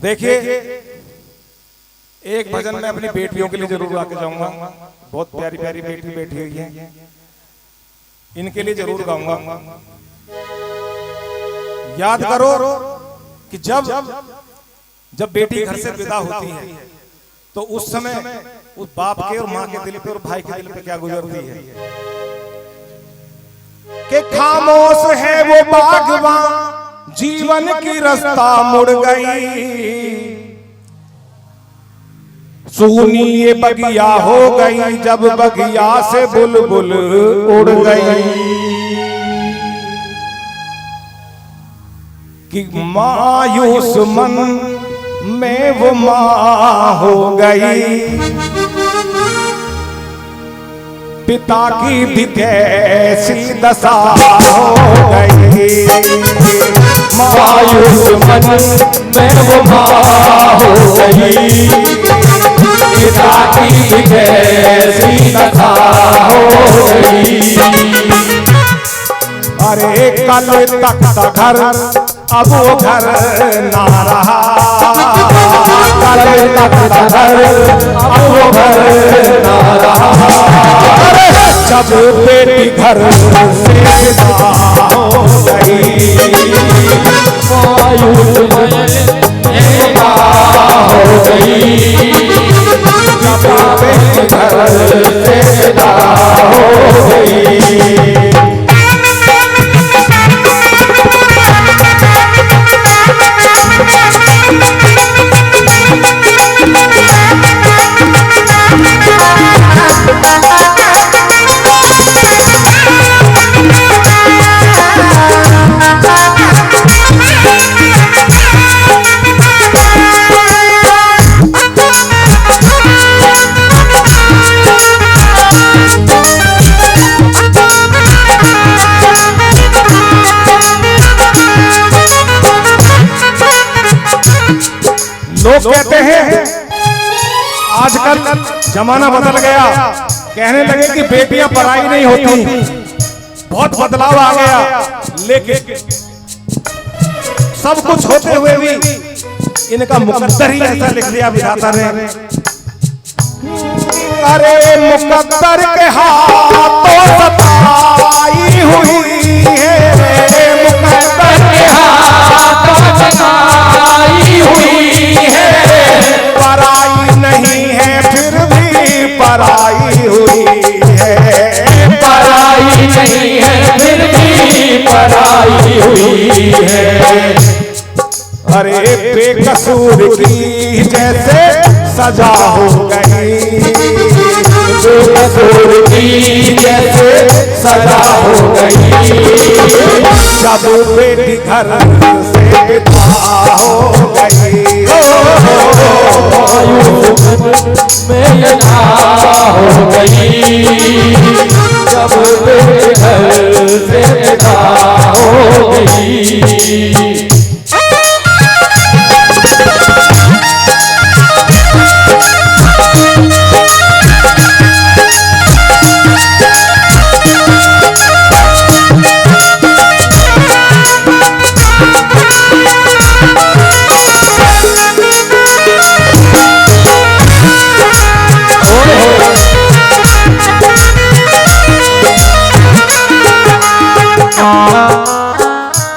देखिए एक भजन में अपनी बेटियों के लिए जरूर आके जाऊंगा। बहुत प्यारी प्यारी बेटी बैठी हुई है, इनके लिए जरूर गाऊंगा। याद करो कि जब बेटी घर से विदा होती है तो उस समय उस बाप के और माँ के दिल पे और भाई के दिल पे क्या गुजरती है कि खामोश है वो बागवान, जीवन की रास्ता मुड़ गई, सूनी ये बगिया हो गई जब बगिया से बुलबुल उड़ गई, कि मायूस मन में वो माँ हो गई, पिता की भी कैसी दशा हो गई, मायूस मन में वो माँ हो गई, पिता की भी कैसी दशा हो गई। अरे कल तक घर अब वो घर ना रहा, कल तक घर अब वो घर ना रहा, जब बेटी घर से विदा हो गई, मायूस मन में माँ हो गई, जब बेटी घर से विदा हो गई। लोग कहते हैं आजकल जमाना बदल गया, कहने लगे कि बेटियां पराई नहीं होती, बहुत बदलाव आ गया, लेकिन सब कुछ होते हुए भी इनका मुकद्दर ही ऐसा लिख दिया विधाता ने। अरे मुकद्दर के हाथों सताई हुई है, मुकद्दर के हाथों सताई हुई है, पराई नहीं है फिर भी पराई हुई है, पराई नहीं है फिर भी पराई हुई है। अरे बेकसूर की जैसे सजा हो गई, बेकसूर की जैसे सजा हो गई, जब बेटी घर से विदा हो गई, मायूस में विदा हो गई, जब बेटी घर से विदा हो गई।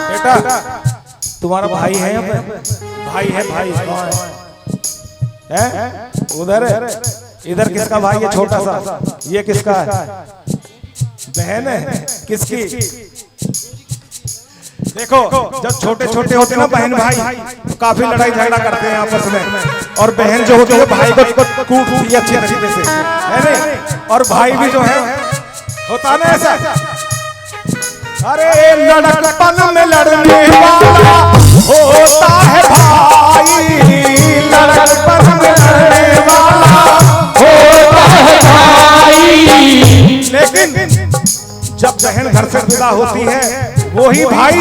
बेटा तुम्हारा भाई है, भाई है, भाई है उधर है, इधर किसका भाई है छोटा सा, ये किसका है, बहन है किसकी। देखो जब छोटे छोटे होते ना बहन भाई तो काफी लड़ाई झगड़ा करते हैं आपस में, और बहन जो होती है भाई को कूटती है अच्छी तरीके से, है नहीं, और भाई भी जो है होता ना ऐसा। अरे लड़कपन में लड़ने वाला होता है भाई, लड़कपन में लड़ने वाला होता है भाई, लेकिन जब बहन घर से विदा होती है वही भाई,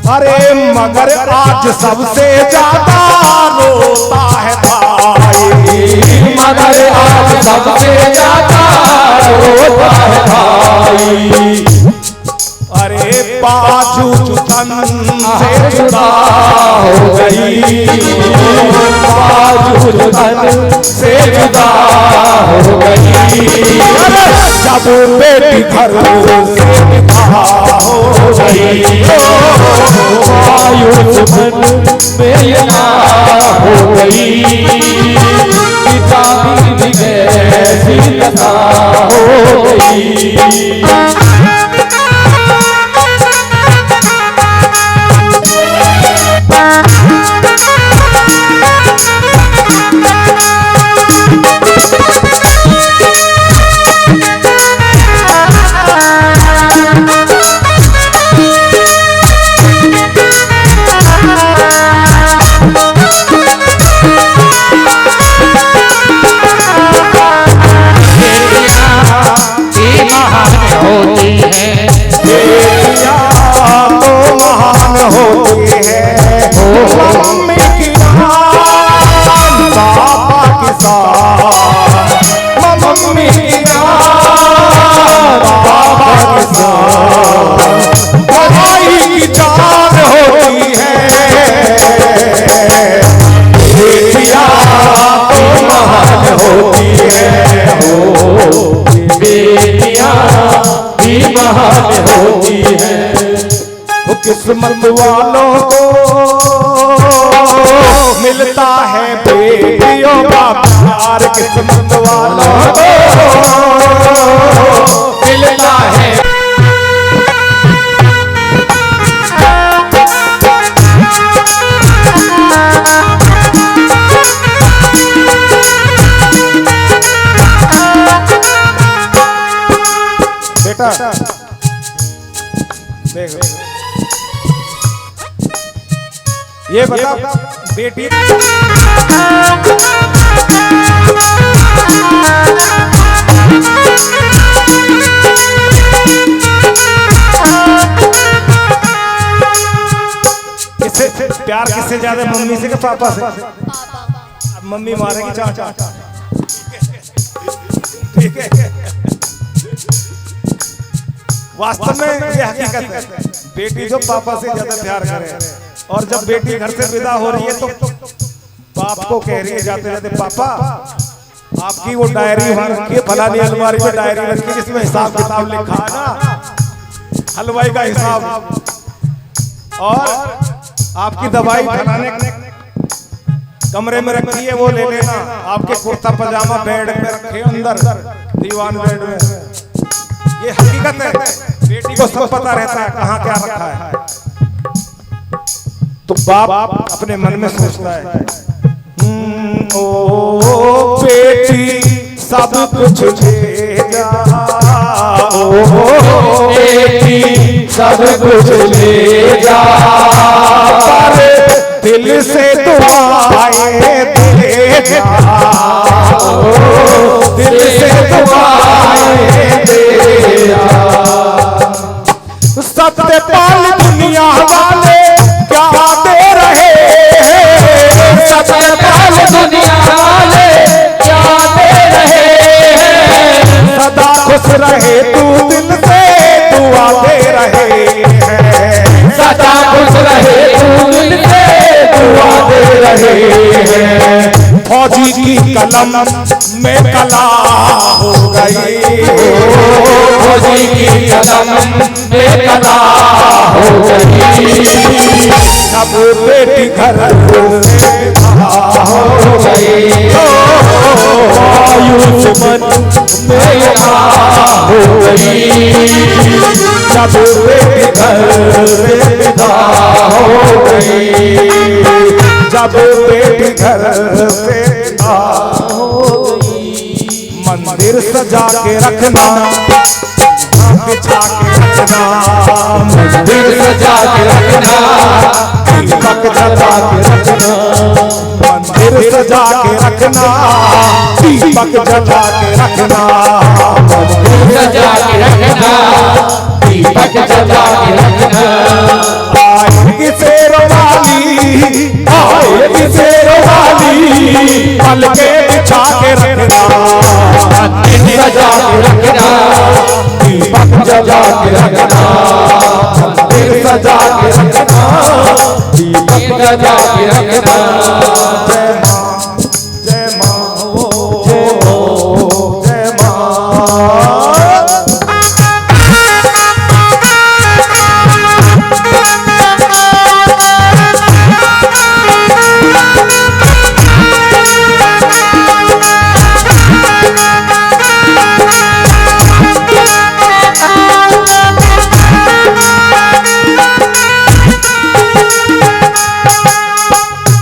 अरे मगर आज सबसे ज्यादा रोता है भाई, मगर आज सबसे ज्यादा रोता है भाई, अरे बाजू तन से जुदा हो गई, बाजू तन से जुदा हो गई। जब बेटी घर से विदा हो गई, वायु मन बेलना हो गई, पिता भी कैसी लता हो गई। होती है किस्मत वालों को मिलता है बेटियों का प्यार, किस्मत वालों को मिलता है। बेटा देख ये बता बेटी प्यार किससे ज्यादा, मम्मी से कि पापा से? मम्मी मारेगी चाचा, ठीक है। वास्तव में ये हकीकत है, बेटी जो पापा से ज्यादा प्यार करे, और जब बेटी घर से विदा हो रही है तो बाप को कह रही है जाते जाते, पापा आपकी वो डायरी वहां रखी है, फलानी अलमारी में डायरी रखी है जिसमें हिसाब किताब लिखा है ना, हलवाई का हिसाब, और आपकी दवाई फलाने कमरे में रखी है वो ले लेना, आपके कुर्ता पजामा बेड में रखे अंदर दीवान बेड में। ये हकीकत है, बेटी को सब पता रहता है कहाँ क्या रखा है। तो बाप अपने मन में सोचता है ओ बेटी सब कुछ ले जा, ओ बेटी सब कुछ ले जा, दिल से दुआएं दे जा, दिल से दुआएं दे जा। सत्यपाल दुनिया वाले क्या दे रहे हैं, सत्यपाल दुनिया वाले क्या दे रहे हैं, सदा खुश रहे तू दिल से दुआ दे रहे हैं, सदा खुश रहे तू दिल से दुआ दे रहे हैं। फौजी की कलम में कला हो गई, फौजी की कलम में कला हो गई, सब बेटी घर से विदा हो गई, आयुष्मान में यहाँ हो गई, सब बेटी घर से विदा हो गई, जब बेटी घर से विदा हो गई। मंदिर सजा के रखना, बिछा के रखना, मंदिर सजा के रखना, दीपक जला के रखना, मंदिर सजा के रखना, दीपक जला के रखना, मंदिर सजा के रखना, दीपक जला के रखना। आएगी शेरवाली, आएगी शेरवाली, पलके बिछा के रखना, मंदिर सजा के रखना, दीपक जला के रखना, सजा के रखना, दीपक सजा के रखना।